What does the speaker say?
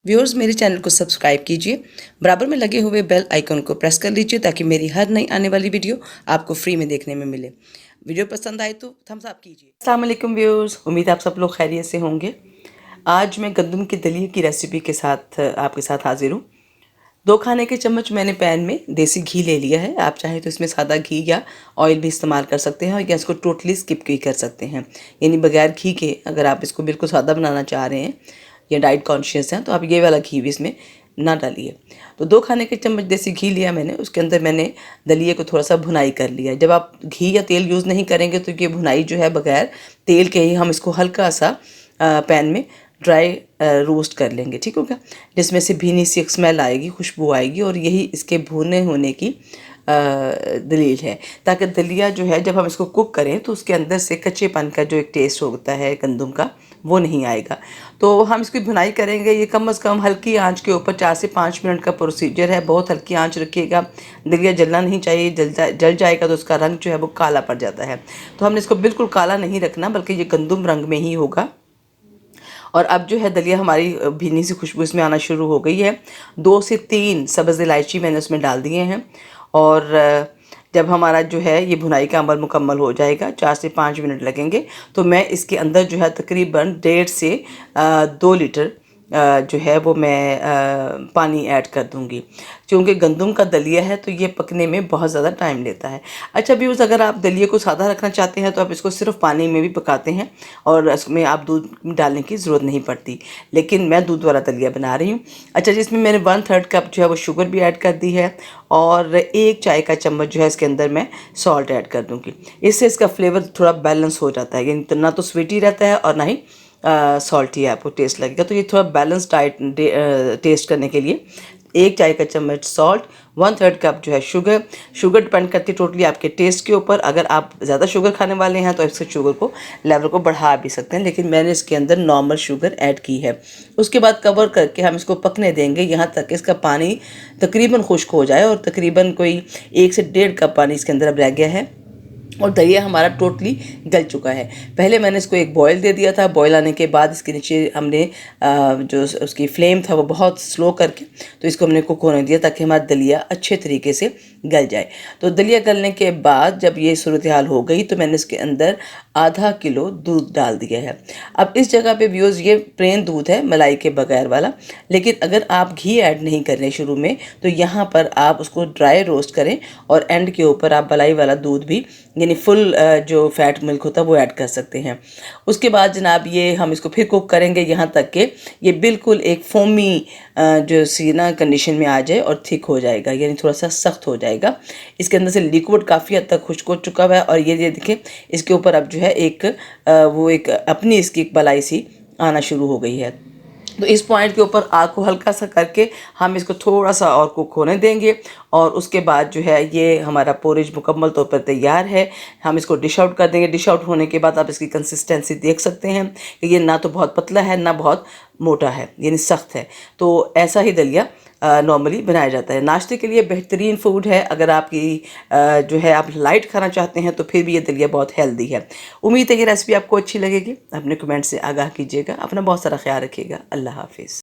Viewers, मेरे channel को subscribe कीजिए, बराबर में लगे हुए बेल आइकन को प्रेस कर लीजिए ताकि मेरी हर नई आने वाली वीडियो आपको फ्री में देखने में मिले। वीडियो पसंद आए तो थम्स अप कीजिए। अस्सलाम वालेकुम व्यूअर्स, उम्मीद है आप सब लोग खैरियत से होंगे। आज मैं गंदम के दलिए की रेसिपी के साथ आपके साथ हाजिर हूँ। 2 खाने के चम्मच मैंने पैन में देसी घी ले लिया है। आप चाहें तो इसमें सादा घी या ऑयल भी इस्तेमाल कर सकते हैं, और या इसको टोटली स्किप भी कर सकते हैं, यानी बगैर घी के। अगर आप इसको बिल्कुल सादा बनाना चाह रहे हैं या डाइट कॉन्शियस हैं तो आप ये वाला घी भी इसमें ना डालिए। तो 2 खाने के चम्मच देसी घी लिया मैंने, उसके अंदर मैंने दलिए को थोड़ा सा भुनाई कर लिया। जब आप घी या तेल यूज़ नहीं करेंगे तो ये भुनाई जो है बगैर तेल के ही हम इसको हल्का सा पैन में ड्राई रोस्ट कर लेंगे, ठीक होगा, जिसमें से भीनी सी एक स्मेल आएगी, खुशबू आएगी, और यही इसके भुने होने की दलील है। ताकि दलिया जो है जब हम इसको कुक करें तो उसके अंदर से कच्चेपन का जो एक टेस्ट होता है गंदम का, वो नहीं आएगा। तो हम इसकी भुनाई करेंगे। ये कम से कम हल्की आंच के ऊपर 4 से 5 मिनट का प्रोसीजर है। बहुत हल्की आंच रखिएगा, दलिया जलना नहीं चाहिए। जल जाएगा तो उसका रंग जो है वो काला पड़ जाता है। तो हमने इसको बिल्कुल काला नहीं रखना, बल्कि ये गंदम रंग में ही होगा। और अब जो है दलिया हमारी भीनी सी खुशबू इसमें आना शुरू हो गई है। 2 से 3 सब्ज़ इलायची मैंने उसमें डाल दिए हैं। और जब हमारा जो है ये भुनाई का अमल मुकम्मल हो जाएगा, 4 से 5 मिनट लगेंगे, तो मैं इसके अंदर जो है तकरीबन 1.5 से 2 लीटर जो है वो मैं पानी ऐड कर दूंगी। क्योंकि गंदम का दलिया है तो ये पकने में बहुत ज़्यादा टाइम लेता है। अच्छा व्यूअर्स, अगर आप दलिए को सादा रखना चाहते हैं तो आप इसको सिर्फ पानी में भी पकाते हैं और इसमें आप दूध डालने की ज़रूरत नहीं पड़ती, लेकिन मैं दूध वाला दलिया बना रही हूँ। अच्छा, जिसमें मैंने 1/3 कप जो है वो शुगर भी ऐड कर दी है, और 1 चाय का चम्मच जो है इसके अंदर मैं सॉल्ट ऐड कर दूँगी। इससे इसका फ्लेवर थोड़ा बैलेंस हो जाता है, यानी ना तो स्वीटी रहता है और ना ही सॉल्टी आपको टेस्ट लगेगा। तो ये थोड़ा बैलेंस डाइट टेस्ट करने के लिए 1 चाय का चम्मच सॉल्ट, 1/3 कप जो है शुगर। शुगर डिपेंड करती है टोटली आपके टेस्ट के ऊपर। अगर आप ज़्यादा शुगर खाने वाले हैं तो इससे शुगर को लेवल को बढ़ा भी सकते हैं, लेकिन मैंने इसके अंदर नॉर्मल शुगर ऐड की है। उसके बाद कवर करके हम इसको पकने देंगे यहाँ तक इसका पानी तकरीबन खुश्क हो जाए, और तकरीबन कोई 1 से 1.5 कप पानी इसके अंदर अब रह गया है और दलिया हमारा टोटली गल चुका है। पहले मैंने इसको एक बॉयल दे दिया था। बॉयल आने के बाद इसके नीचे हमने जो उसकी फ्लेम था वो बहुत स्लो करके तो इसको हमने कुक होने दिया ताकि हमारा दलिया अच्छे तरीके से गल जाए। तो दलिया गलने के बाद जब ये सूरत हाल हो गई तो मैंने इसके अंदर आधा किलो दूध डाल दिया है। अब इस जगह पे व्यूअर्स ये प्लेन दूध है, मलाई के बगैर वाला, लेकिन अगर आप घी ऐड नहीं कर रहे शुरू में तो यहाँ पर आप उसको ड्राई रोस्ट करें और एंड के ऊपर आप मलाई वाला दूध भी, यानी फुल जो फैट मिल्क होता है वो ऐड कर सकते हैं। उसके बाद जनाब ये हम इसको फिर कुक करेंगे यहाँ तक कि ये बिल्कुल एक फोमी जो सी ना कंडीशन में आ जाए और थिक हो जाएगा, यानी थोड़ा सा सख्त हो जाएगा। इसके अंदर से लिक्विड काफ़ी हद तक खुश्क हो चुका हुआ है, और ये देखें इसके ऊपर अब जो है एक वो एक अपनी इसकी एक बलाई सी आना शुरू हो गई है। तो इस पॉइंट के ऊपर आग को हल्का सा करके हम इसको थोड़ा सा और कुक होने देंगे, और उसके बाद जो है ये हमारा पोरिज मुकम्मल तौर पर तैयार है। हम इसको डिश आउट कर देंगे। डिश आउट होने के बाद आप इसकी कंसिस्टेंसी देख सकते हैं कि ये ना तो बहुत पतला है ना बहुत मोटा है, यानी सख्त है। तो ऐसा ही दलिया नॉर्मली बनाया जाता है। नाश्ते के लिए बेहतरीन फूड है। अगर आपकी जो है आप लाइट खाना चाहते हैं तो फिर भी ये दलिया बहुत हेल्दी है। उम्मीद है ये रेसिपी आपको अच्छी लगेगी। अपने कमेंट से आगाह कीजिएगा। अपना बहुत सारा ख्याल रखिएगा। अल्लाह हाफिज़।